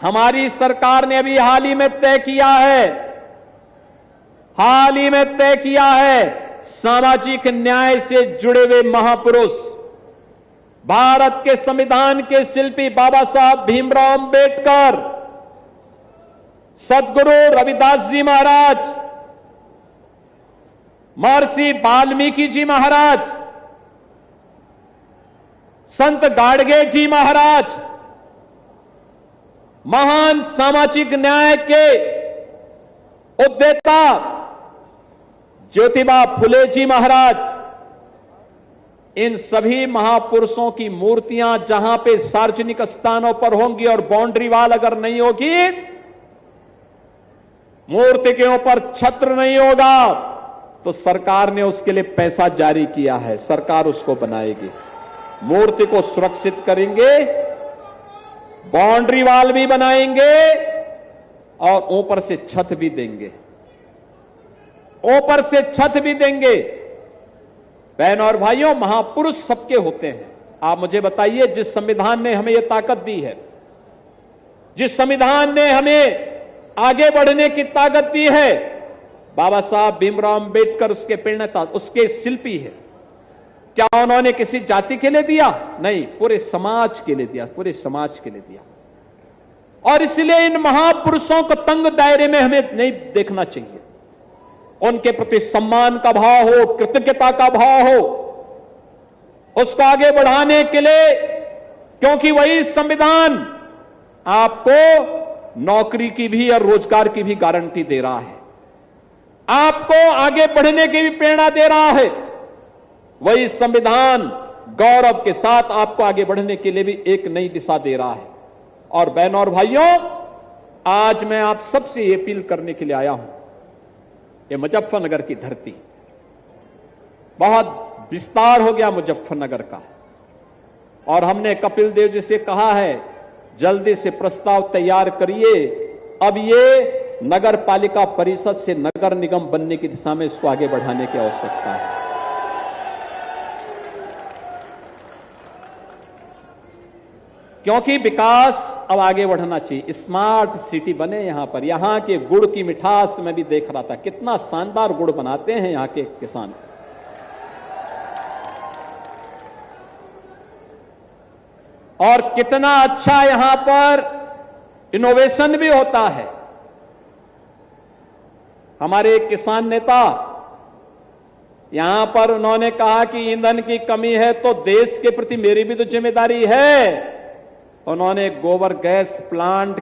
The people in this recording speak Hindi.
हमारी सरकार ने अभी हाल ही में तय किया है सामाजिक न्याय से जुड़े हुए महापुरुष, भारत के संविधान के शिल्पी बाबा साहब भीमराव अंबेडकर, सद्गुरु रविदास जी महाराज, महर्षि वाल्मीकि जी महाराज, संत गाडगे जी महाराज, महान सामाजिक न्याय के उद्देता ज्योतिबा फुले जी महाराज, इन सभी महापुरुषों की मूर्तियां जहां पे सार्वजनिक स्थानों पर होंगी और बाउंड्री वाल अगर नहीं होगी, मूर्ति के ऊपर छत्र नहीं होगा, तो सरकार ने उसके लिए पैसा जारी किया है, सरकार उसको बनाएगी। मूर्ति को सुरक्षित करेंगे, बाउंड्री वाल भी बनाएंगे और ऊपर से छत भी देंगे, बहनों और भाइयों, महापुरुष सबके होते हैं। आप मुझे बताइए, जिस संविधान ने हमें यह ताकत दी है, जिस संविधान ने हमें आगे बढ़ने की ताकत दी है, बाबा साहब भीमराव अंबेडकर उसके प्रणेता, उसके शिल्पी है। क्या उन्होंने किसी जाति के लिए दिया? नहीं, पूरे समाज के लिए दिया, पूरे समाज के लिए दिया। और इसलिए इन महापुरुषों को तंग दायरे में हमें नहीं देखना चाहिए। उनके प्रति सम्मान का भाव हो, कृतज्ञता का भाव हो, उसको आगे बढ़ाने के लिए, क्योंकि वही संविधान आपको नौकरी की भी और रोजगार की भी गारंटी दे रहा है, आपको आगे बढ़ने की भी प्रेरणा दे रहा है। वही संविधान गौरव के साथ आपको आगे बढ़ने के लिए भी एक नई दिशा दे रहा है। और बहनों और भाइयों, आज मैं आप सबसे ये अपील करने के लिए आया हूं, ये मुजफ्फरनगर की धरती, बहुत विस्तार हो गया मुजफ्फरनगर का, और हमने कपिल देव जी से कहा है जल्दी से प्रस्ताव तैयार करिए। अब ये नगर पालिका परिषद से नगर निगम बनने की दिशा में इसको आगे बढ़ाने की आवश्यकता है। क्योंकि विकास अब आगे बढ़ना चाहिए, स्मार्ट सिटी बने यहां पर। यहां के गुड़ की मिठास मैं भी देख रहा था, कितना शानदार गुड़ बनाते हैं यहां के किसान। और कितना अच्छा यहां पर इनोवेशन भी होता है। हमारे एक किसान नेता यहां पर उन्होंने कहा कि ईंधन की कमी है तो देश के प्रति मेरी भी तो जिम्मेदारी है। उन्होंने गोबर गैस प्लांट